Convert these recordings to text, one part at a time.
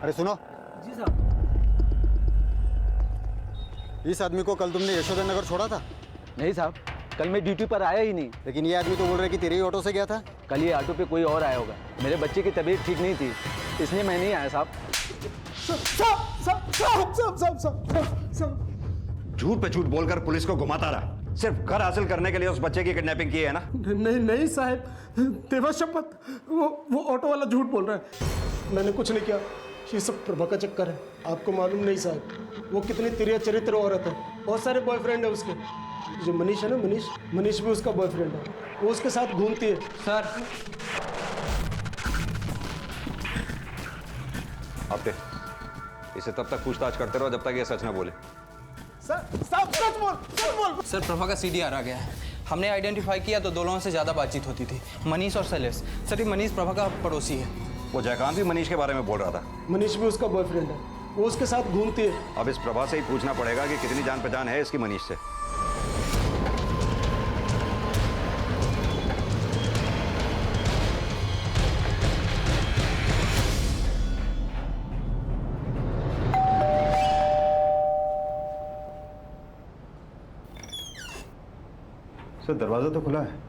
अरे सुनो। जी साहब। इस आदमी को कल तुमने यशोधर नगर छोड़ा था? नहीं साहब, कल मैं ड्यूटी पर आया ही नहीं। लेकिन ये आदमी तो बोल रहा है कि तेरे ही ऑटो से गया था। कल ये ऑटो पे कोई और आया होगा। मेरे बच्चे की तबीयत ठीक नहीं थी, इसलिए मैं नहीं आया साहब। झूठ पे झूठ बोलकर पुलिस को घुमाता रहा, सिर्फ घर हासिल करने के लिए उस बच्चे की किडनैपिंग की है ना? नहीं नहीं साहब, देवा शपथ, वो ऑटो वाला झूठ बोल रहा है। मैंने कुछ नहीं किया, ये सब प्रभा का चक्कर है। आपको मालूम नहीं साहब, वो कितनी तिरिया चरित्र औरत है। बहुत सारे बॉयफ्रेंड है उसके। जो मनीष है ना, मनीष भी उसका बॉयफ्रेंड है। वो उसके साथ घूमती है। सर आपके इसे तब तक पूछताछ करते रहो जब तक ये सच न बोले। सच बोल। सर प्रभा का सीडीआर आ गया है। हमने आइडेंटिफाई किया तो दो लोगों से ज़्यादा बातचीत होती थी, मनीष और शैलेश। सर ये मनीष प्रभा का पड़ोसी है। वो जयकांत भी मनीष के बारे में बोल रहा था। मनीष भी उसका बॉयफ्रेंड है, वो उसके साथ घूमती है। अब इस प्रभा से ही पूछना पड़ेगा कि कितनी जान पहचान है इसकी मनीष से। सर दरवाजा तो खुला है।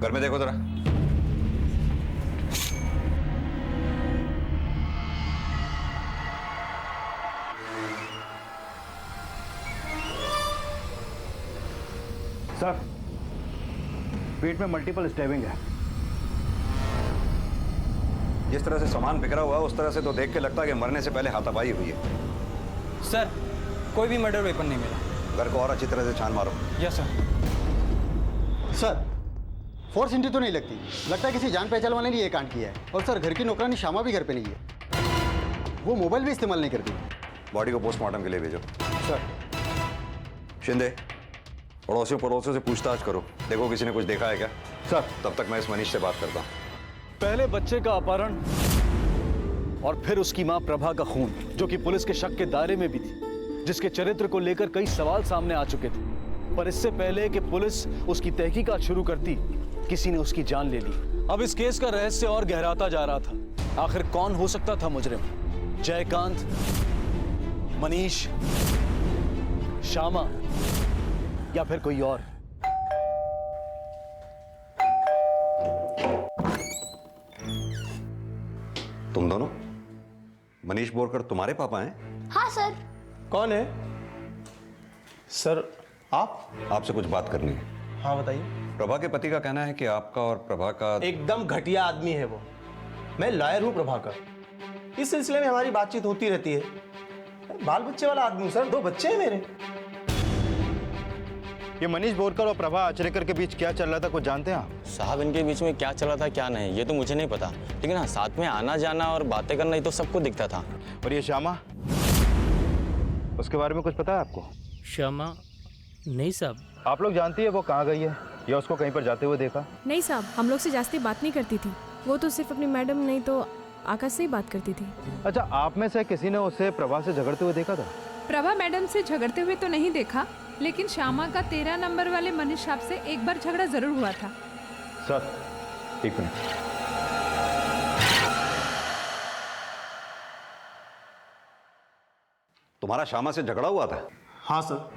घर में देखो जरा। सर पेट में मल्टीपल स्टैबिंग है। जिस तरह से सामान बिखरा हुआ है उस तरह से तो देख के लगता है कि मरने से पहले हाथापाई हुई है। सर कोई भी मर्डर वेपन नहीं मिला। घर को और अच्छी तरह से छान मारो। Yes sir. Sir force entry तो नहीं लगती, लगता है किसी जान पहचान वाले ने ये कांड किया है। और सर घर की नौकरानी श्यामा भी घर पे नहीं है, वो मोबाइल भी इस्तेमाल नहीं करती। बॉडी को पोस्टमार्टम के लिए भेजो। सर शिंदे पड़ोसियों से पूछताछ करो, देखो किसी ने कुछ देखा है क्या। सर तब तक मैं इस मनीष से बात करता हूँ। पहले बच्चे का अपहरण और फिर उसकी मां प्रभा का खून, जो कि पुलिस के शक के दायरे में भी थी, जिसके चरित्र को लेकर कई सवाल सामने आ चुके थे। पर इससे पहले कि पुलिस उसकी तहकीकात शुरू करती, किसी ने उसकी जान ले ली। अब इस केस का रहस्य और गहराता जा रहा था। आखिर कौन हो सकता था मुजरिम? जयकांत, मनीष, श्यामा या फिर कोई और? तुम दोनों? मनीष बोरकर तुम्हारे पापा हैं? हाँ सर। कौन है सर? आप? आपसे कुछ बात करनी है। हाँ बताइए। प्रभा के पति का कहना है कि आपका और प्रभा का एकदम घटिया आदमी है वो। मैं लॉयर हूँ प्रभा का। इस सिलसिले में हमारी बातचीत होती रहती है। बाल बच्चे वाला आदमी हूँ सर, 2 बच्चे हैं मेरे। ये मनीष बोरकर और प्रभा आचरेकर के बीच क्या चल रहा था, कुछ जानते हैं आप? साहब इनके बीच में क्या चला था क्या नहीं ये तो मुझे नहीं पता, लेकिन हाँ साथ में आना जाना और बातें करना ये तो सबको दिखता था। और ये श्यामा, उसके बारे में कुछ पता है आपको? श्यामा? नहीं साहब। आप लोग जानती है वो कहाँ गई है या उसको कहीं पर जाते हुए देखा? नहीं साहब, हम लोग से जास्ती बात नहीं करती थी। वो तो सिर्फ अपनी मैडम नहीं तो आकाश से ही बात करती थी। अच्छा, आप में से किसी ने उसे प्रभा से झगड़ते हुए देखा था? प्रभा मैडम से झगड़ते हुए तो नहीं देखा, लेकिन श्यामा का 13 नंबर वाले मनीष साहब से एक बार झगड़ा जरूर हुआ था। सर एक मिनट। तुम्हारा श्यामा से झगड़ा हुआ था? हाँ सर,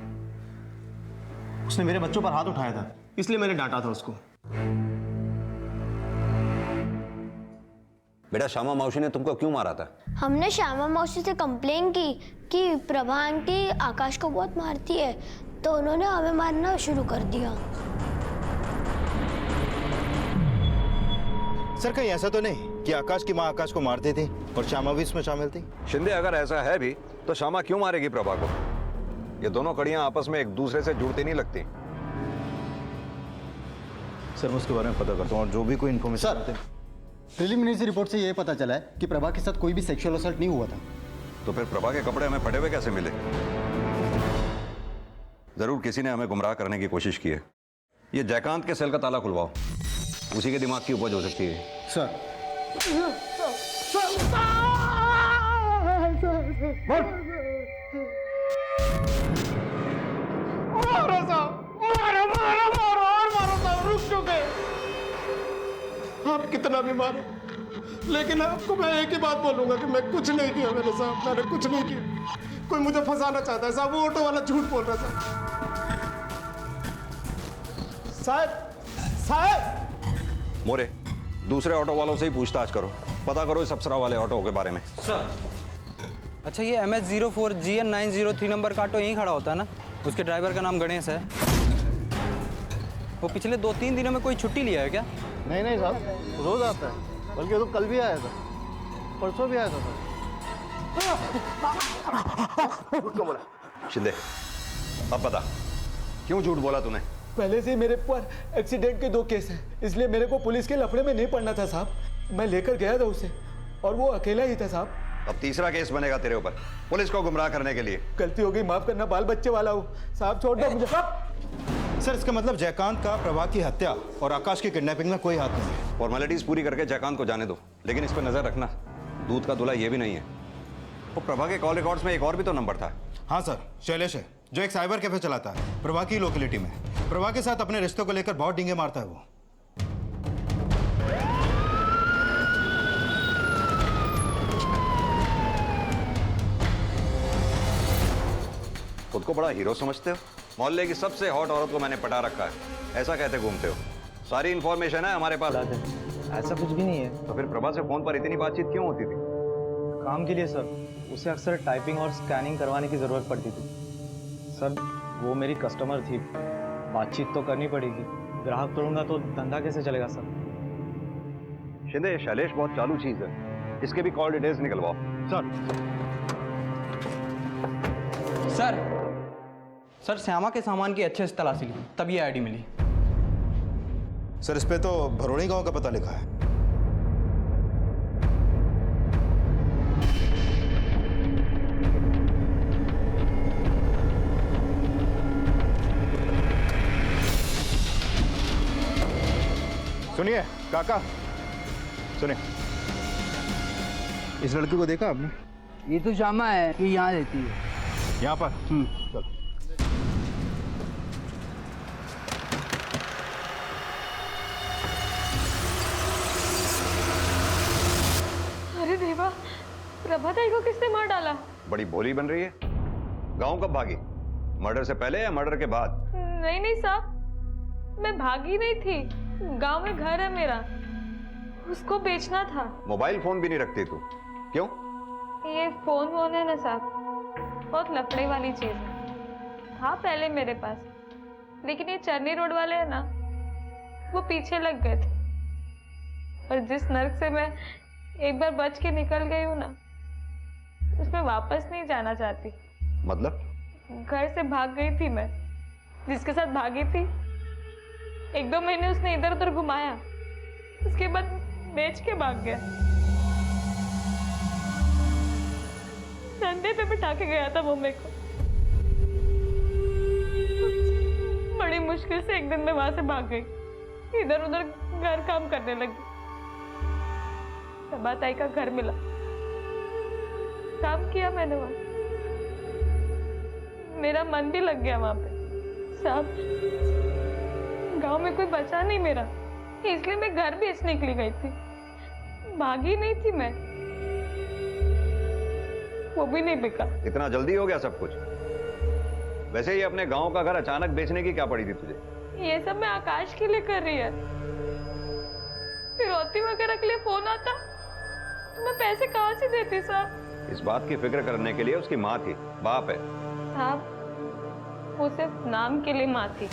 उसने मेरे बच्चों पर हाथ उठाया था, इसलिए मैंने डांटा था उसको। बेटा श्यामा मौसी ने तुमको क्यों मारा था? हमने श्यामा मौसी से कंप्लेन की कि प्रभा आंटी आकाश को बहुत मारती है, तो उन्होंने हमें मारना शुरू कर दिया। सर कहीं ऐसा तो नहीं कि आकाश की माँ आकाश को मारती थी और श्यामा भी इसमें शामिल थी? शिंदे अगर ऐसा है भी तो श्यामा क्यों मारेगी प्रभा को? ये दोनों कड़ियां आपस में एक दूसरे से जुड़ती नहीं लगती। सर मैं उसके बारे में पता करता हूँ और जो भी कोई इन्फॉर्मेशन सर प्रिलिमिनरी रिपोर्ट से यह पता चला है कि प्रभा के साथ कोई भी सेक्सुअल असल्ट नहीं हुआ था। तो फिर प्रभा के कपड़े हमें फटे हुए कैसे मिले? जरूर किसी ने हमें गुमराह करने की कोशिश की है। ये जयकांत के सेल का ताला खुलवाओ, उसी के दिमाग की उपज हो सकती है। सर मारो साहब, मारो मारो मारो और मारो साहब, रुक चुके। आप कितना भी मारो, लेकिन आपको मैं एक ही बात बोलूंगा कि मैं कुछ नहीं किया मेरे साहब, मैंने कुछ नहीं किया। कोई मुझे फंसाना चाहता है साहब, वो ऑटो वाला झूठ बोल रहा था। साहब मोरे, दूसरे ऑटो वालों से ही पूछताछ करो, पता करो इस अप्सरा वाले ऑटो के बारे में। सर अच्छा, ये MS04 GN 903 नंबर का ऑटो यहीं खड़ा होता है ना? उसके ड्राइवर का नाम गणेश है। वो पिछले 2-3 दिनों में कोई छुट्टी लिया है क्या? नहीं नहीं साहब, रोज आता है, बल्कि तो कल भी आया था, परसों भी आया था सर। शिंदे, अब बता क्यों झूठ बोला तूने? पहले से ही मेरे पर एक्सीडेंट के 2 केस हैं, इसलिए मेरे को पुलिस के लफड़े में नहीं पड़ना था साहब। मैं लेकर गया था उसे और वो अकेला ही था साहब। अब तीसरा केस बनेगा तेरे ऊपर, पुलिस को गुमराह करने के लिए। गलती हो गई, माफ करना, बाल बच्चे वाला हूँ साहब, छोड़ दो मुझे। सर इसका मतलब जयकांत का प्रभा की हत्या और आकाश की किडनैपिंग में कोई हाथ नहीं है। फॉर्मेलिटीज पूरी करके जयकांत को जाने दो, लेकिन इस पर नजर रखना, दूध का दूल्हा ये भी नहीं है। वो प्रभा के कॉल रिकॉर्ड्स में एक और भी तो नंबर था। हाँ सर, शैलेश है, जो एक साइबर कैफे चलाता है प्रभा की लोकेलिटी में। प्रभा के साथ अपने रिश्तों को लेकर बहुत डींगे मारता है वो। खुद को बड़ा हीरो समझते हो? मोहल्ले की सबसे हॉट औरत को मैंने पटा रखा है, ऐसा कहते घूमते हो। सारी इन्फॉर्मेशन है हमारे पास। ऐसा कुछ भी नहीं है। तो फिर प्रभा से फोन पर इतनी बातचीत क्यों होती थी? काम के लिए सर, उसे अक्सर टाइपिंग और स्कैनिंग करवाने की ज़रूरत पड़ती थी। सर वो मेरी कस्टमर थी, बातचीत तो करनी पड़ेगी, ग्राहक तोड़ूंगा तो धंधा कैसे चलेगा सर? शिंदे, शैलेश बहुत चालू चीज है, इसके भी कॉल डिटेल्स निकलवाओ। सर श्यामा के सामान की अच्छे से तलाशी ली, तब ये आईडी मिली। सर इस पे तो भरोड़ी गांव का पता लिखा है। सुनिए काका, सुनिए, इस लड़की को देखा आपने? ये तो श्यामा है, ये यहाँ रहती है। यहाँ पर? चलो। अरे देवा, प्रभा ताई को किसने मार डाला? बड़ी भोली बन रही है। गांव कब भागी? मर्डर से पहले या मर्डर के बाद? नहीं नहीं साहब, मैं भागी नहीं थी, गांव में घर है मेरा, उसको बेचना था। मोबाइल फोन भी नहीं रखती तू, क्यों? ये फोन वोन है ना साहब, बहुत लफड़े वाली चीज है। था पहले मेरे पास, लेकिन ये चरनी रोड वाले हैं ना, वो पीछे लग गए थे। और जिस नर्क से मैं एक बार बच के निकल गई हूँ ना, उसमें वापस नहीं जाना चाहती। मतलब? घर से भाग गई थी मैं, जिसके साथ भागी थी 1-2 महीने उसने इधर उधर घुमाया, उसके बाद बेच के भाग गया। धंधे पे बिठा के गया था वो मेरे को। बड़ी मुश्किल से एक दिन में वहां से भाग गई, इधर उधर घर काम करने लगी। प्रभा ताई का घर मिला, काम किया मैंने वहां, मेरा मन भी लग गया वहां पे साहब। गांव में कोई बचा नहीं मेरा, इसलिए मैं घर बेचने के लिए गई थी, भागी नहीं थी मैं। वो भी नहीं बिका। इतना जल्दी हो गया सब कुछ? वैसे ही अपने गांव का घर अचानक बेचने की क्या पड़ी थी तुझे? ये सब मैं आकाश के लिए कर रही है। फिरौती वगैरह के लिए फोन आता तो मैं पैसे कहाँ से देती साहब? इस बात की फिक्र करने के लिए उसकी माँ थी, बाप है साहब। वो सिर्फ नाम के लिए माँ थी,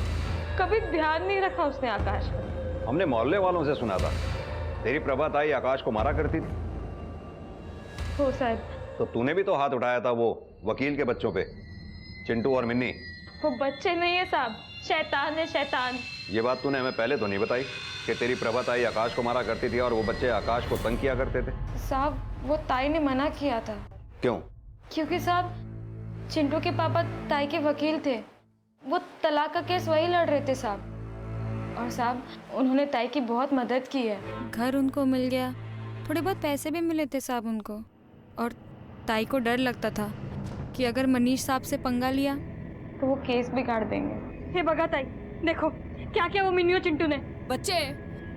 कभी ध्यान नहीं रखा उसने आकाश का। हमने मोहल्ले वालों से सुना था तेरी प्रभा ताई आकाश को मारा करती थी। हो साहब। तो तूने भी तो हाथ उठाया था वो वकील के बच्चों पे, चिंटू और मिन्नी। वो बच्चे नहीं है साहब, शैतान है शैतान। ये बात तूने हमें पहले तो नहीं बताई कि तेरी प्रभा ताई आकाश को मारा करती थी और वो बच्चे आकाश को तंग किया करते थे। साहब वो ताई ने मना किया था। क्यों? क्योंकि साहब चिंटू के पापा ताई के वकील थे, वो तलाक का केस वही लड़ रहे थे साहब। और साहब उन्होंने ताई की बहुत मदद की है। घर उनको मिल गया, थोड़े बहुत पैसे भी मिले थे साहब उनको, और ताई को डर लगता था कि अगर मनीष साहब से पंगा लिया तो वो केस बिगाड़ देंगे। हे भगा ताई, देखो क्या क्या वो मिनी और चिंटू ने। बच्चे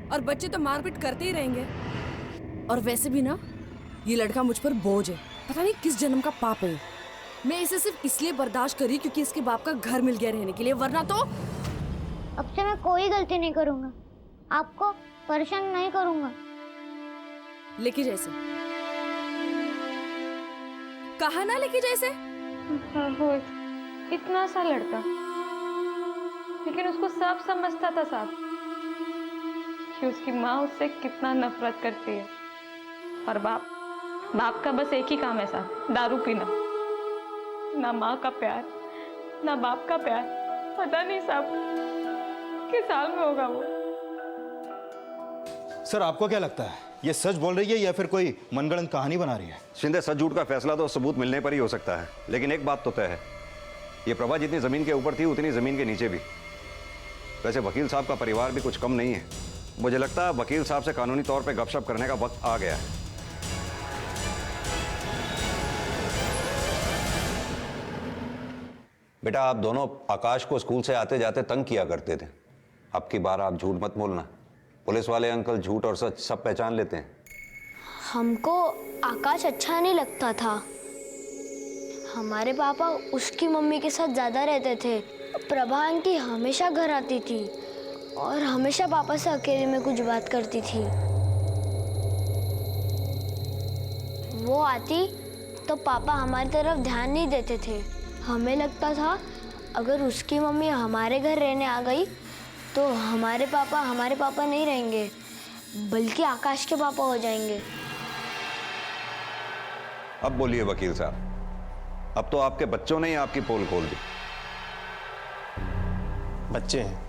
और बच्चे तो मारपीट करते ही रहेंगे। और वैसे भी ना, ये लड़का मुझ पर बोझ है, पता नहीं किस जन्म का पाप है। मैं इसे सिर्फ इसलिए बर्दाश्त करी क्योंकि इसके बाप का घर मिल गया रहने के लिए, वरना तो अब से मैं कोई गलती नहीं करूंगा, आपको परेशान नहीं करूंगा। लेके जैसे कहा ना, लेके जैसे वो इतना सा लड़का, लेकिन उसको सब समझता था साहब कि उसकी माँ उससे कितना नफरत करती है। और बाप का बस एक ही काम है साहब, दारू पीना। ना माँ का प्यार, ना बाप का प्यार। पता नहीं साहब किस साल में होगा वो। सर आपको क्या लगता है, ये सच बोल रही है या फिर कोई मनगढ़ंत कहानी बना रही है? शिंदे, सच झूठ का फैसला तो सबूत मिलने पर ही हो सकता है, लेकिन एक बात तो तय है, ये प्रभा जितनी जमीन के ऊपर थी उतनी जमीन के नीचे भी। वैसे वकील साहब का परिवार भी कुछ कम नहीं है। मुझे लगता है वकील साहब से कानूनी तौर पे गपशप करने का वक्त आ गया है। बेटा, आप दोनों आकाश को स्कूल से आते जाते तंग किया करते थे। अब की बार आप झूठ मत बोलना। पुलिस वाले अंकल झूठ और सच सब पहचान लेते हैं। हमको आकाश अच्छा नहीं लगता था। हमारे पापा उसकी मम्मी के साथ ज़्यादा रहते थे। प्रभा आंटी हमेशा घर आती थी और हमेशा पापा से अकेले में कुछ बात करती थी। वो आती तो पापा हमारी तरफ ध्यान नहीं देते थे। हमें लगता था अगर उसकी मम्मी हमारे घर रहने आ गई तो हमारे पापा नहीं रहेंगे, बल्कि आकाश के पापा हो जाएंगे। अब बोलिए वकील साहब, अब तो आपके बच्चों ने ही आपकी पोल खोल दी। बच्चे हैं,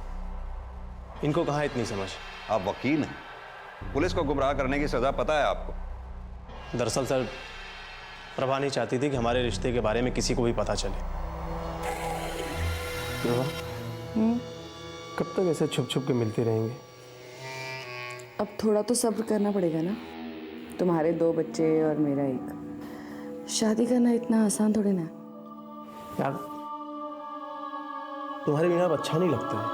इनको कहाँ इतनी समझ। आप वकील हैं, पुलिस को गुमराह करने की सजा पता है आपको। दरअसल सर, प्रभा नहीं चाहती थी कि हमारे रिश्ते के बारे में किसी को भी पता चले। प्रभा, कब तक ऐसे छुप छुप के मिलते रहेंगे? अब थोड़ा तो सब्र करना पड़ेगा ना। तुम्हारे 2 बच्चे और मेरा 1। शादी करना इतना आसान थोड़ी ना। यार, तुम्हारे बिना अब अच्छा नहीं लगता है।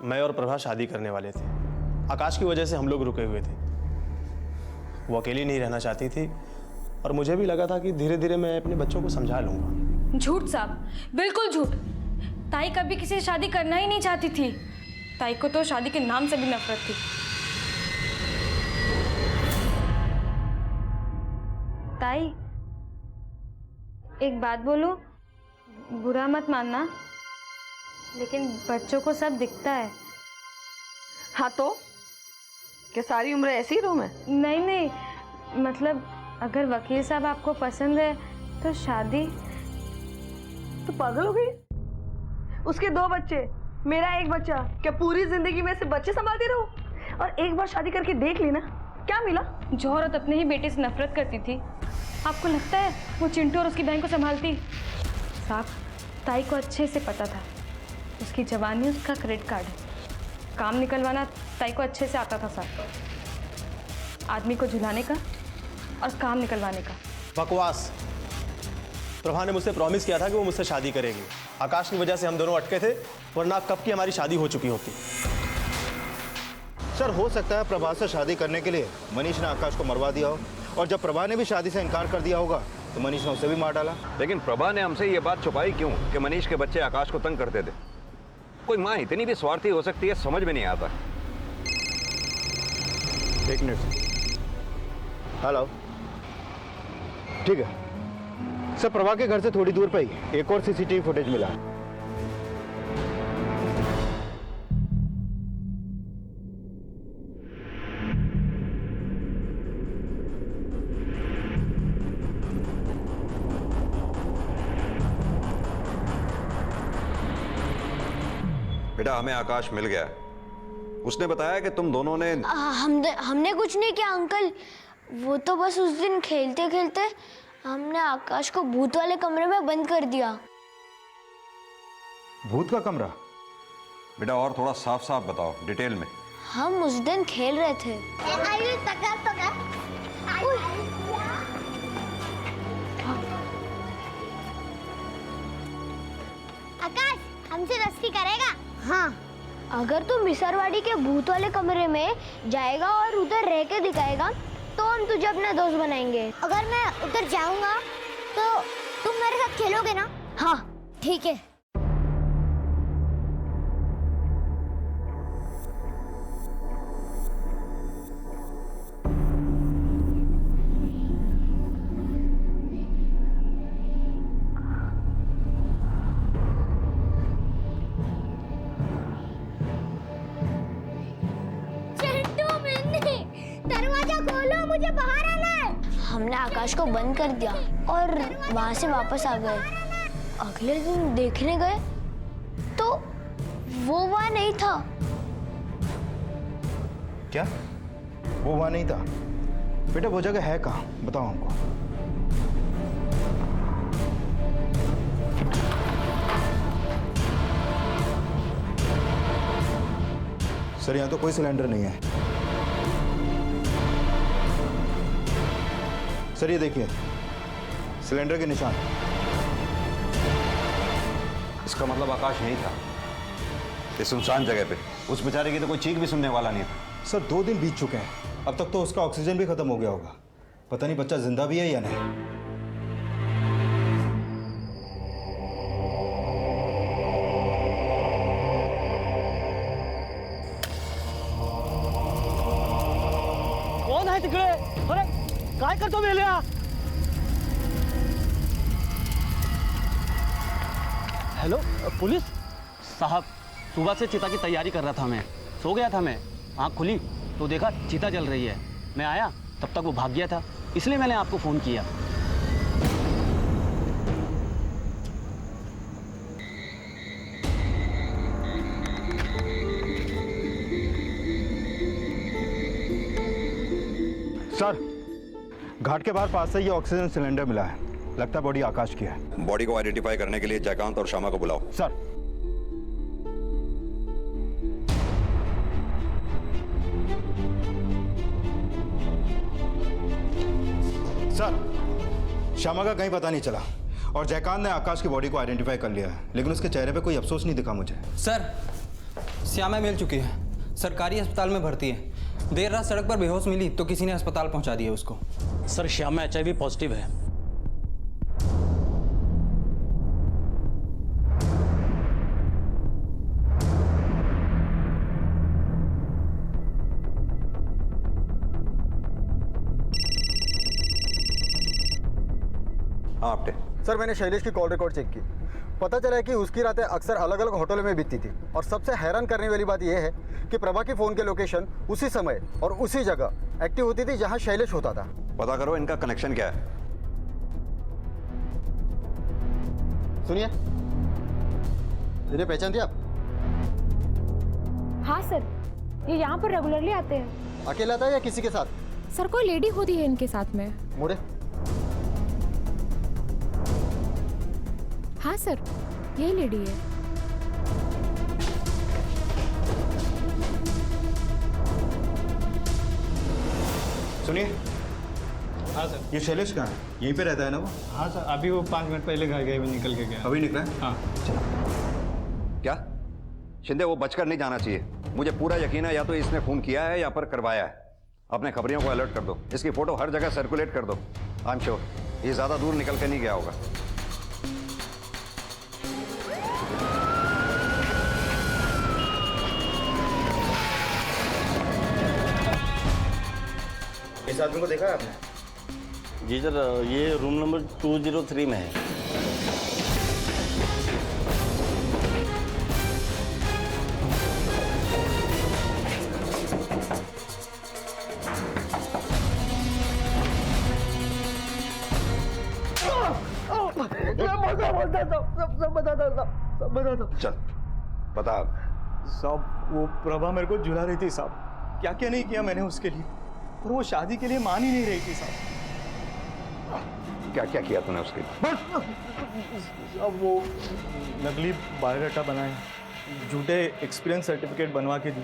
मैं और प्रभा शादी करने वाले थे। आकाश की वजह से हम लोग रुके हुए थे। वो अकेली नहीं रहना चाहती थी और मुझे भी लगा था कि धीरे धीरे मैं अपने बच्चों को समझा लूंगा। झूठ साहब, बिल्कुल झूठ। ताई कभी किसी से शादी करना ही नहीं चाहती थी। ताई को तो शादी के नाम से भी नफरत थी। ताई, एक बात बोलूं, बुरा मत मानना, लेकिन बच्चों को सब दिखता है। हाँ तो क्या सारी उम्र ऐसी ही रहूं मैं? नहीं, मतलब अगर वकील साहब आपको पसंद है तो शादी। तो पागल हो गई? उसके 2 बच्चे, मेरा 1 बच्चा। क्या पूरी जिंदगी में से बच्चे संभालती रहूं? और एक बार शादी करके देख ली ना, क्या मिला? जो औरत अपने ही बेटे से नफरत करती थी, आपको लगता है वो चिंटू और उसकी बहन को संभालती? साहब, ताई को अच्छे से पता था उसकी जवानी उसका क्रेडिट कार्ड है। काम निकलवाना ताई को अच्छे से आता था साहब। आदमी को झुलाने का और काम निकलवाने का। बकवास। प्रभा ने मुझसे प्रॉमिस किया था कि वो मुझसे शादी करेगी। आकाश की वजह से हम दोनों अटके थे, वरना कब की हमारी शादी हो चुकी होती। सर हो सकता है प्रभा से शादी करने के लिए मनीष ने आकाश को मरवा दिया हो, और जब प्रभा ने भी शादी से इनकार कर दिया होगा तो मनीष ने उसे भी मार डाला। लेकिन प्रभा ने हमसे ये बात छुपाई क्यों कि मनीष के बच्चे आकाश को तंग करते थे? कोई माँ इतनी भी स्वार्थी हो सकती है, समझ में नहीं आता। 1 मिनट। हेलो, ठीक है सर, प्रभा के घर से थोड़ी दूर पे ही एक और सीसीटीवी फुटेज मिला है। बेटा, हमें आकाश मिल गया। उसने बताया कि तुम दोनों ने हमने कुछ नहीं किया अंकल। वो तो बस उस दिन खेलते खेलते हमने आकाश को भूत वाले कमरे में बंद कर दिया। भूत का कमरा? बेटा और थोड़ा साफ साफ बताओ, डिटेल में। हम उस दिन खेल रहे थे। आकाश हमसे दोस्ती करेगा? हाँ, अगर तू मिसरवाड़ी के भूत वाले कमरे में जाएगा और उधर रह के दिखाएगा तो हम तुझे अपना दोस्त बनाएंगे। अगर मैं उधर जाऊंगा तो तुम मेरे साथ खेलोगे ना? हाँ ठीक है। दरवाजा खोलो, मुझे बाहर आना है। हमने आकाश को बंद कर दिया और वहां से वापस आ गए। अगले दिन देखने गए तो वो वहां नहीं था। क्या वो वहां नहीं था? बेटा वो जगह है कहाँ, बताओ हमको। सर यहाँ तो कोई सिलेंडर नहीं है। सर ये देखिए सिलेंडर के निशान। इसका मतलब आकाश यहीं था, इस सुनसान जगह पे। उस बेचारे की तो कोई चीख भी सुनने वाला नहीं था। सर 2 दिन बीत चुके हैं, अब तक तो उसका ऑक्सीजन भी खत्म हो गया होगा। पता नहीं बच्चा जिंदा भी है या नहीं। कोण आहे तिकडे? अरे काय करतो मेल्या? हेलो पुलिस साहब, सुबह से चिता की तैयारी कर रहा था मैं। सो गया था मैं, आँख खुली तो देखा चिता जल रही है। मैं आया तब तक वो भाग गया था, इसलिए मैंने आपको फ़ोन किया। सर घाट के बाहर पास से ये ऑक्सीजन सिलेंडर मिला है, लगता है बॉडी आकाश की है। बॉडी को आइडेंटिफाई करने के लिए जयकांत और श्यामा को बुलाओ। सर सर श्यामा का कहीं पता नहीं चला और जयकांत ने आकाश की बॉडी को आइडेंटिफाई कर लिया है, लेकिन उसके चेहरे पे कोई अफसोस नहीं दिखा मुझे। सर श्यामा मिल चुकी है, सरकारी अस्पताल में भर्ती है। देर रात सड़क पर बेहोश मिली तो किसी ने अस्पताल पहुंचा दिया उसको। सर श्यामा HIV पॉजिटिव है। हाँ आपटे। सर मैंने शैलेश की कॉल रिकॉर्ड चेक की, पता चला है कि उसकी रातें अक्सर अलग अलग होटलों में बीतती थी। और सबसे हैरान करने वाली बात यह है कि प्रभा की फ़ोन के लोकेशन उसी समय और उसी जगह एक्टिव होती थी जहां शैलेश होता था। पता करो इनका कनेक्शन क्या है। सुनिए, इन्हें पहचानती आप? हाँ सर, ये यहाँ पर रेगुलरली आते हैं। अकेला था या किसी के साथ? सर कोई लेडी होती है इनके साथ में। मोड़े। हाँ सर, यही लेडी है। सुनिए। हाँ सर। ये शैलेश कहाँ है? यहीं पे रहता है ना वो? हाँ सर, अभी वो 5 मिनट पहले घर गए, वो निकल के गया। अभी निकला है? हाँ। क्या शिंदे, वो बचकर नहीं जाना चाहिए। मुझे पूरा यकीन है या तो इसने खून किया है या पर करवाया है। अपने खबरियों को अलर्ट कर दो, इसकी फोटो हर जगह सर्कुलेट कर दो। आई एम श्योर ये ज्यादा दूर निकल के नहीं गया होगा। इस आदमी को देखा है आपने? जी सर, ये रूम नंबर 203 में है। चल बता। साहब वो प्रभा मेरे को झुला रही थी साहब, क्या क्या नहीं किया मैंने उसके लिए, और वो शादी के लिए मान ही नहीं रही थी साहब। क्या क्या किया तूने उसके लिए? अब वो नकली बायोडाटा बनाए, झूठे एक्सपीरियंस सर्टिफिकेट बनवा के दी,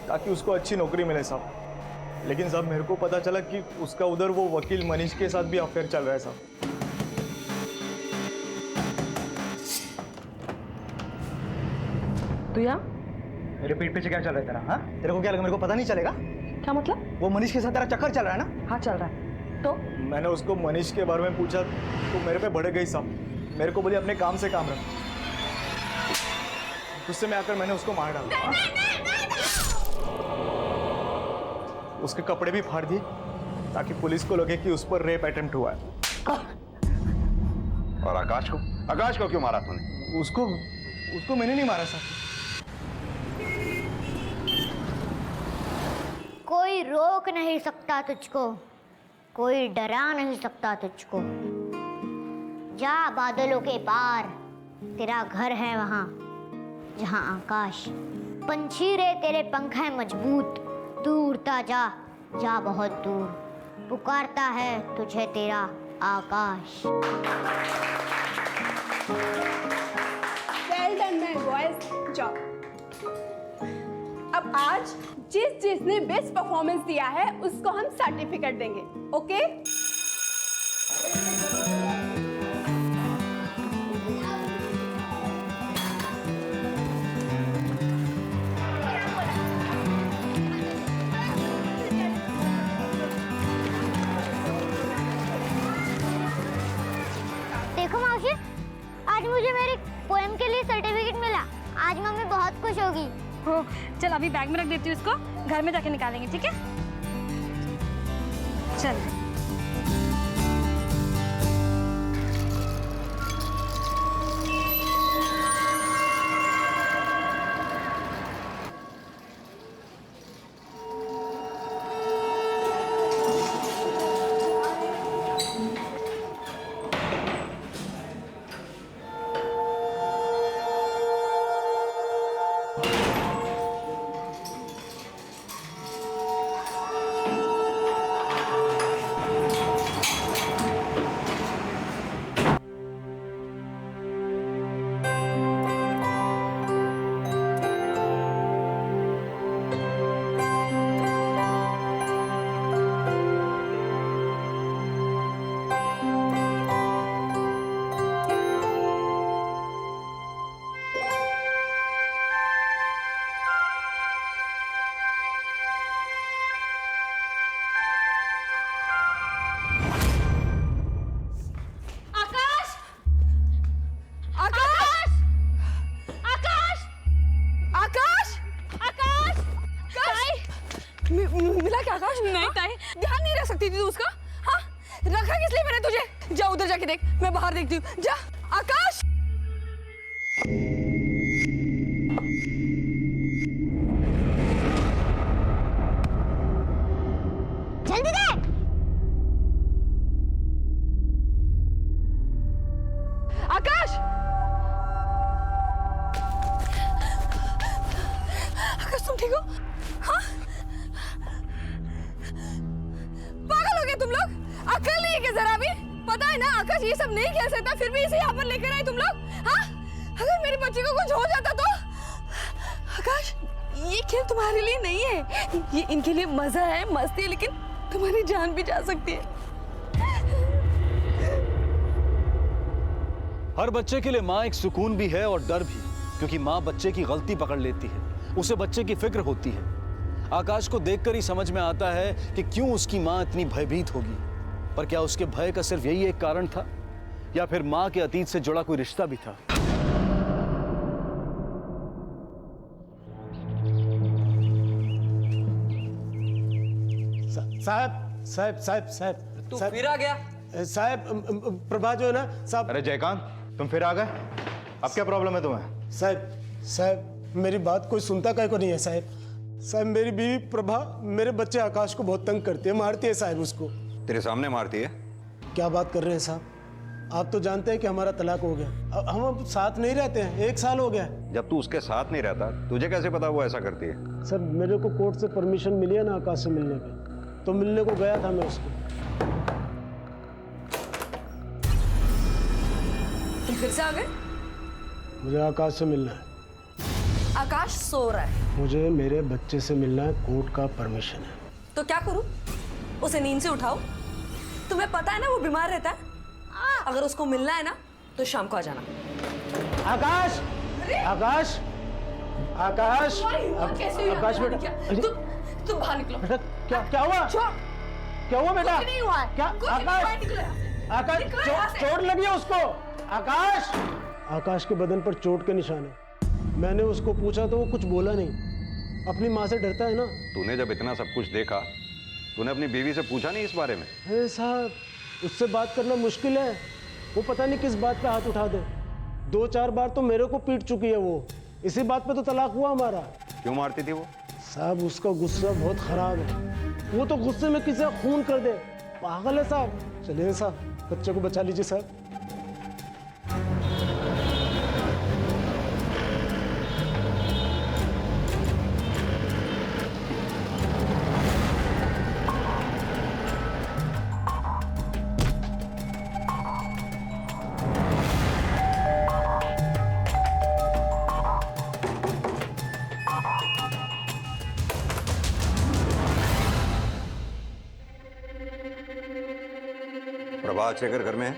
ताकि उसको अच्छी नौकरी मिले साहब। लेकिन साहब मेरे को पता चला कि उसका उधर वो वकील मनीष के साथ भी अफेयर चल रहा है साहब। तू यहाँ? मेरे पीठ पीछे क्या चल रहा है तेरा? हाँ, तेरे को क्या लगा मेरे को पता नहीं चलेगा? क्या मतलब? वो मनीष के साथ तेरा चक्कर चल रहा है ना? हाँ चल रहा है। तो मैंने उसको मनीष के बारे में पूछा तो मेरे पे भड़क गई साहब। मेरे को बोली अपने काम से काम रख। गुस्से में आकर मैंने उसको मार डाला। उसके कपड़े भी फाड़ दिए ताकि पुलिस को लगे कि उस पर रेप अटेम्प्ट हुआ है। और आकाश को क्यों मारा तूने? उसको मैंने नहीं मारा साहब। कोई रोक नहीं सकता तुझको, कोई डरा नहीं सकता तुझको। जा बादलों के पार, तेरा घर है वहां जहां आकाश। पंछी रे तेरे पंख हैं मजबूत, दूरता जा, जा बहुत दूर, पुकारता है तुझे तेरा आकाश। Well done my boys, job. अब आज जिसने बेस्ट परफॉर्मेंस दिया है उसको हम सर्टिफिकेट देंगे, ओके? देखो मौसी, आज मुझे मेरी पोएम के लिए सर्टिफिकेट मिला। आज मम्मी बहुत खुश होगी। हो, चल अभी बैग में रख देती हूँ उसको, घर में जाके निकालेंगे, ठीक है? चल। मिला क्या आकाश? नहीं ताई, ध्यान नहीं रख सकती थी तू उसका? हाँ, रखा किस लिए मैंने तुझे? जा उधर जाके देख, मैं बाहर देखती हूँ। जा आकाश। जल्दी दे। आकाश, आकाश तुम ठीक हो? हाँ, पागल हो गए तुम लोग? अकल नहीं है क्या जरा भी? पता है ना आकाश ये सब नहीं खेल सकता, फिर भी इसे यहाँ पर लेकर आए तुम लोग। हाँ, अगर मेरे बच्चे को कुछ हो जाता तो? आकाश, ये खेल तुम्हारे लिए नहीं है, ये इनके लिए मजा है, मस्ती है, लेकिन तुम्हारी जान भी जा सकती है। हर बच्चे के लिए माँ एक सुकून भी है और डर भी, क्योंकि माँ बच्चे की गलती पकड़ लेती है, उसे बच्चे की फिक्र होती है। आकाश को देखकर ही समझ में आता है कि क्यों उसकी माँ इतनी भयभीत होगी। पर क्या उसके भय का सिर्फ यही एक कारण था, या फिर माँ के अतीत से जुड़ा कोई रिश्ता भी था? साहब साहब साहब साहब तू फिर आ गया? साहब प्रभा जो है ना साहब। अरे जयकांत, तुम फिर आ गए? अब क्या प्रॉब्लम है तुम्हें? साहब मेरी बात कोई सुनता काहे को नहीं है साहब। साहब मेरी बीवी प्रभा मेरे बच्चे आकाश को बहुत तंग करती है, मारती है साहब उसको। तेरे सामने मारती है? क्या बात कर रहे हैं साहब, आप तो जानते हैं कि हमारा तलाक हो गया, हम अब साथ नहीं रहते हैं, 1 साल हो गया। जब तू उसके साथ नहीं रहता, तुझे कैसे पता वो ऐसा करती है? सर मेरे को कोर्ट से परमिशन मिली है ना आकाश से मिलने पे, तो मिलने को गया था मैं उसको। तुम फिर से आ गए? मुझे आकाश से मिलना है। आकाश सो रहा है। मुझे मेरे बच्चे से मिलना है, कोर्ट का परमिशन है। तो क्या करूं? उसे नींद से उठाओ? तुम्हें पता है ना वो बीमार रहता है। अगर उसको मिलना है ना तो शाम को आ जाना। आकाश, आकाश, आकाश, आकाश बेटा, तुम बाहर निकलो। बेटा क्या हुआ? क्या हुआ बेटा? कुछ नहीं हुआ। क्या? आकाश, चोट लगी है उसको। आकाश, आकाश के बदन पर चोट के निशान है। मैंने उसको पूछा तो वो कुछ बोला नहीं। अपनी माँ से डरता है ना। तूने जब इतना सब कुछ देखा, तूने अपनी बीवी से पूछा नहीं इस बारे में? अरे साहब, उससे बात करना मुश्किल है। वो पता नहीं किस बात पे हाथ उठा दे। 2-4 बार तो मेरे को पीट चुकी है वो। इसी बात पे तो तलाक हुआ हमारा। क्यों मारती थी वो? साहब, उसका गुस्सा बहुत खराब है। वो तो गुस्से में किसी का खून कर दे। पागल है साहब। चलिए साहब, बच्चे को बचा लीजिए साहब। प्रभा आचरेकर घर में है?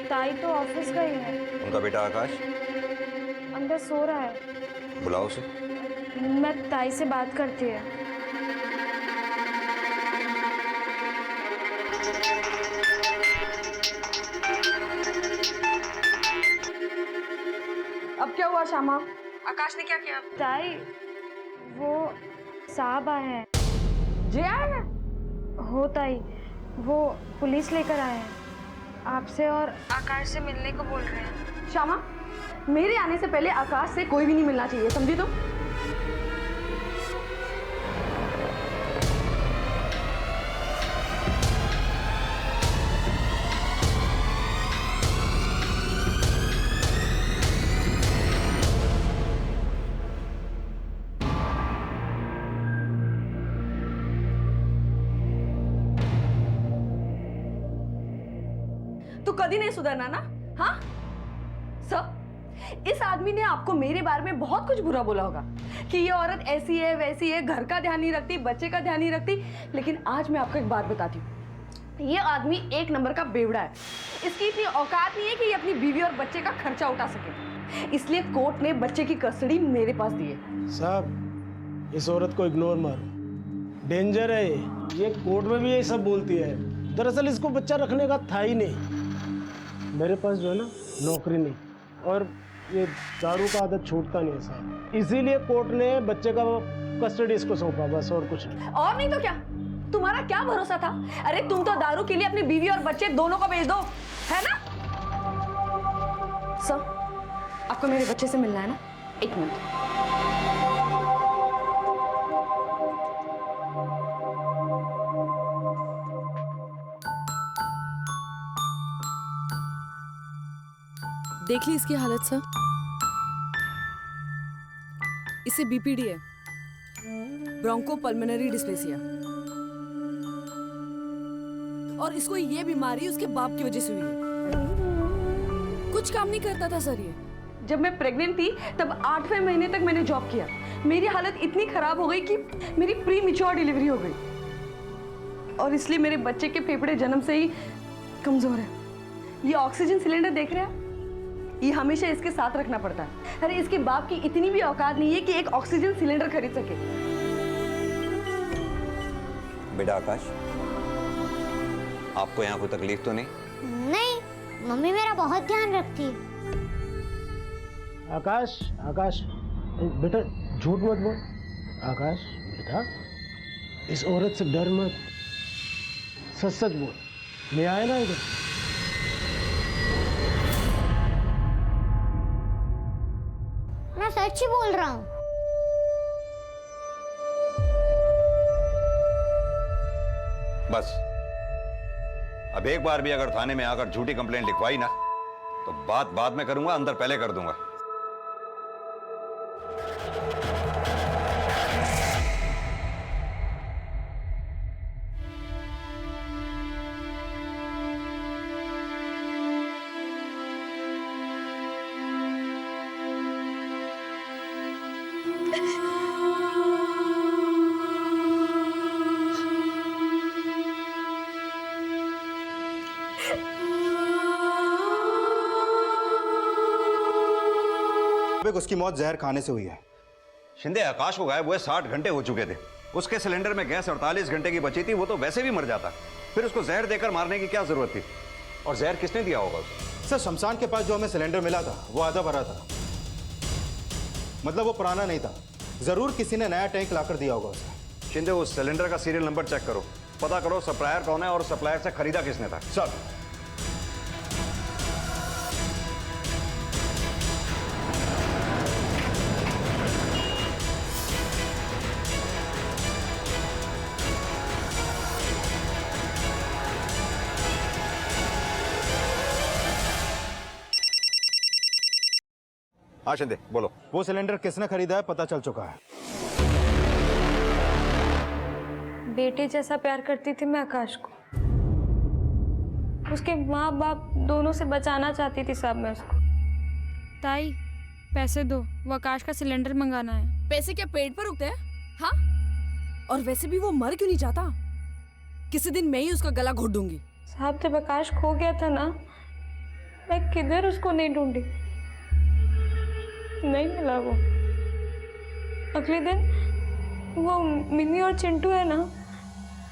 ताई तो ऑफिस गई है। उनका बेटा आकाश अंदर सो रहा है। बुलाओ उसे। मैं ताई से बात करती है। अब क्या हुआ श्यामा? आकाश ने क्या किया? ताई, वो साहब आए हैं। जी आए हैं? हो ताई, वो पुलिस लेकर आए हैं। आपसे और आकाश से मिलने को बोल रहे हैं। श्यामा, मेरे आने से पहले आकाश से कोई भी नहीं मिलना चाहिए, समझी तुम? तो कभी नहीं सुधरना ना? हाँ सब, इस आदमी ने आपको मेरे बारे में बहुत कुछ बुरा बोला होगा कि ये औरत ऐसी है वैसी है, घर का ध्यान नहीं रखती, बच्चे का ध्यान नहीं रखती। लेकिन आज मैं आपको एक बात बताती हूँ, ये आदमी 1 नंबर का बेवड़ा है। इसकी इतनी औकात नहीं है कि ये अपनी बीवी और बच्चे का खर्चा उठा सके। इसलिए कोर्ट ने बच्चे की कस्टडी मेरे पास दी है। साहब, इस औरत को इग्नोर मारो। डेंजर है ये कोर्ट में भी ये सब बोलती है। दरअसल इसको बच्चा रखने का था ही नहीं। मेरे पास जो है ना, नौकरी नहीं, और ये दारू का आदत छूटता नहीं है साहब। इसीलिए कोर्ट ने बच्चे का कस्टडी इसको सौंपा, बस और कुछ नहीं। और नहीं तो क्या? तुम्हारा क्या भरोसा था? अरे तुम तो दारू के लिए अपनी बीवी और बच्चे दोनों को बेच दो, है ना? सर, आपको मेरे बच्चे से मिलना है ना? 1 मिनट। देख ली इसकी हालत सर। इसे बीपीडी है, ब्रोंको पल्मोनरी डिस्प्लेसिया, और इसको ये बीमारी उसके बाप की वजह से हुई है। कुछ काम नहीं करता था सर ये। जब मैं प्रेग्नेंट थी तब 8वें महीने तक मैंने जॉब किया। मेरी हालत इतनी खराब हो गई कि मेरी प्री मैच्योर डिलीवरी हो गई, और इसलिए मेरे बच्चे के फेफड़े जन्म से ही कमजोर है। ये ऑक्सीजन सिलेंडर देख रहे हैं, ये हमेशा इसके साथ रखना पड़ता है। अरे इसके बाप की इतनी भी औकात नहीं है कि एक ऑक्सीजन सिलेंडर खरीद सके। बेटा आकाश, आपको यहाँ कोई तकलीफ तो नहीं? नहीं, मम्मी मेरा बहुत ध्यान रखती है। आकाश, आकाश बेटा झूठ मत बोल। आकाश बेटा, इस औरत से डर मत, सच सच बोल। ले आए ना इधर। मैं सच ही बोल रहा हूँ। बस अब एक बार भी अगर थाने में आकर झूठी कंप्लेंट लिखवाई ना, तो बात बाद में करूंगा, अंदर पहले कर दूंगा। मुताबिक उसकी मौत जहर खाने से हुई है। शिंदे, आकाश को गायब हुए 60 घंटे हो चुके थे। उसके सिलेंडर में गैस 48 घंटे की बची थी, वो तो वैसे भी मर जाता। फिर उसको जहर देकर मारने की क्या जरूरत थी? और जहर किसने दिया होगा उसे? सर, शमशान के पास जो हमें सिलेंडर मिला था वो आधा भरा था, मतलब वो पुराना नहीं था। जरूर किसी ने नया टैंक लाकर दिया होगा उसे। शिंदे, उस सिलेंडर का सीरियल नंबर चेक करो, पता करो सप्लायर कौन है और सप्लायर से खरीदा किसने था। सर, हाँ शिंदे, बोलो। वो सिलेंडर किसने खरीदा है पता चल चुका है। बेटे जैसा प्यार करती थी मैं आकाश को। उसके माँ बाप दोनों से बचाना चाहती थी साहब मैं उसको। ताई पैसे दो, वो आकाश का सिलेंडर मंगाना है। पैसे क्या पेट पर रुकते हैं? हाँ, और वैसे भी वो मर क्यों नहीं जाता? किसी दिन मैं ही उसका गला घोट दूंगी। साहब जब आकाश खो गया था ना, मैं किधर उसको नहीं ढूंढी, नहीं मिला वो। अगले दिन वो मिनी और चिंटू है ना,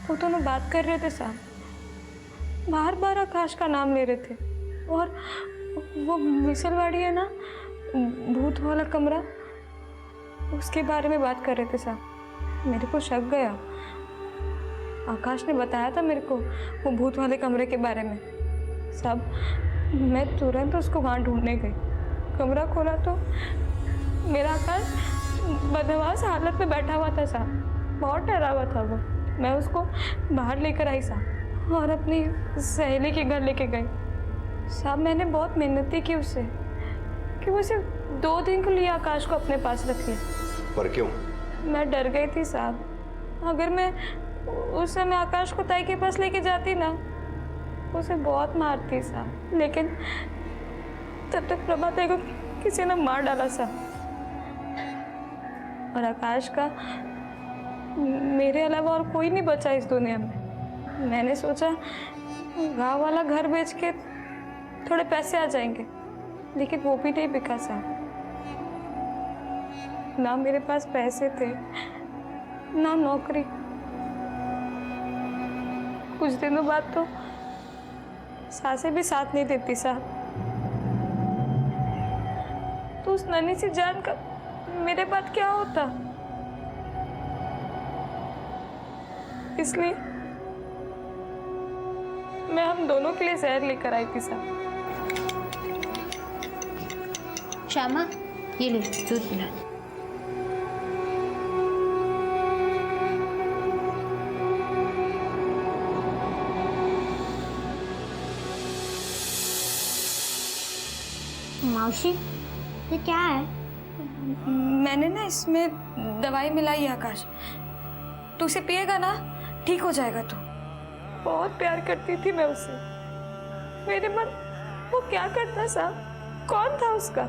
वो दोनों बात कर रहे थे साहब, बार बार आकाश का नाम ले रहे थे। और वो मिसलवाड़ी है ना, भूत वाला कमरा, उसके बारे में बात कर रहे थे साहब। मेरे को शक गया, आकाश ने बताया था मेरे को वो भूत वाले कमरे के बारे में साहब। मैं तुरंत उसको वहाँ ढूंढने गई, कमरा खोला तो मेरा आकाश बदहवास हालत में बैठा हुआ था साहब, बहुत डरा हुआ था वो। मैं उसको बाहर लेकर आई साहब और अपनी सहेली के घर लेके गई साहब। मैंने बहुत मेहनत की उससे कि वो सिर्फ 2 दिन के लिए आकाश को अपने पास रख ले। पर क्यों? मैं डर गई थी साहब, अगर मैं उस समय आकाश को ताई के पास लेके जाती ना, उसे बहुत मारती साहब। लेकिन तब तक प्रभात को किसी ने मार डाला साहब। और आकाश का मेरे अलावा और कोई नहीं बचा इस दुनिया में। मैंने सोचा गांव वाला घर बेच के थोड़े पैसे आ जाएंगे, लेकिन वो भी नहीं बिका साहब। ना मेरे पास पैसे थे, ना नौकरी। कुछ दिनों बाद तो सासें भी साथ नहीं देती साहब। तो उस नन्ही सी जान का मेरे बाद क्या होता? इसलिए मैं हम दोनों के लिए जहर लेकर आई थी साहब। श्यामा, ये ले दूध पिला। मौसी, ये क्या है? मैंने ना इसमें दवाई मिलाई है आकाश, तू उसे पिएगा ना ठीक हो जाएगा। तू बहुत प्यार करती थी मैं उससे। मेरे मन वो क्या करता साहब, कौन था उसका?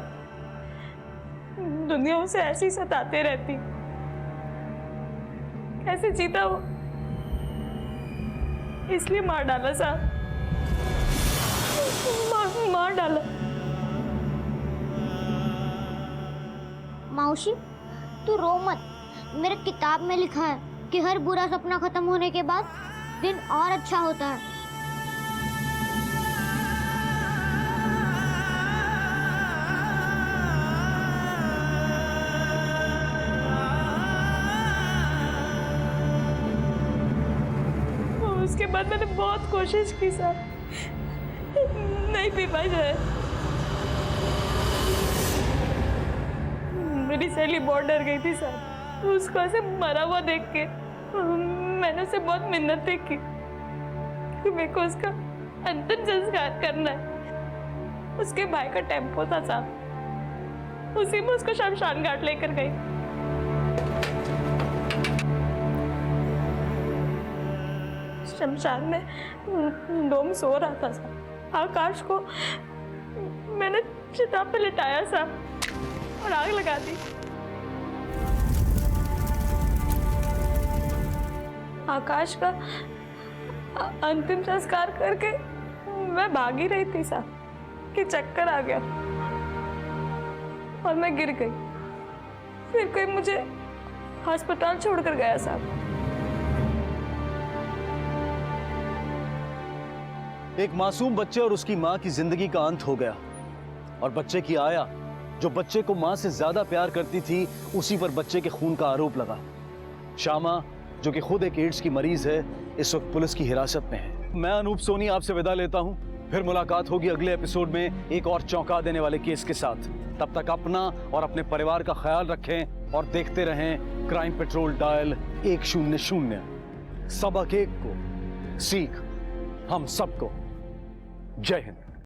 दुनिया उसे ऐसे ही सताते रहती, कैसे जीता वो? इसलिए मार डाला साहब, मार डाला। मौसी, तू रो मत। मेरे किताब में लिखा है कि हर बुरा सपना खत्म होने के बाद दिन और अच्छा होता है। उसके बाद मैंने बहुत कोशिश की साहब, नहीं पी पाई जाए। मेरी सहेली बहुत डर गई थी साहब, उसको ऐसे मरा हुआ देख के। मैंने उसे बहुत मिन्नतें की कि मेरे को उसका अंतिम संस्कार करना है। उसके भाई का टेम्पो था साहब, उसी में उसको शमशान घाट लेकर गई। शमशान में डोम सो रहा था साहब। आकाश को मैंने चिता पे लिटाया साहब और आग लगा दी। आकाश का अंतिम संस्कार करके मैं भाग ही रही थी साहब कि चक्कर आ गया और मैं गिर गई। फिर कोई मुझे अस्पताल छोड़कर गया साहब। एक मासूम बच्चे और उसकी मां की जिंदगी का अंत हो गया और बच्चे की आया, जो बच्चे को मां से ज्यादा प्यार करती थी, उसी पर बच्चे के खून का आरोप लगा। श्यामा, जो कि खुद एक एड्स की मरीज है, इस वक्त पुलिस की हिरासत में है। मैं अनूप सोनी आपसे विदा लेता हूं। फिर मुलाकात होगी अगले एपिसोड में एक और चौंका देने वाले केस के साथ। तब तक अपना और अपने परिवार का ख्याल रखें और देखते रहें क्राइम पेट्रोल डायल 100। सबक एक को, सीख हम सबको। जय हिंद।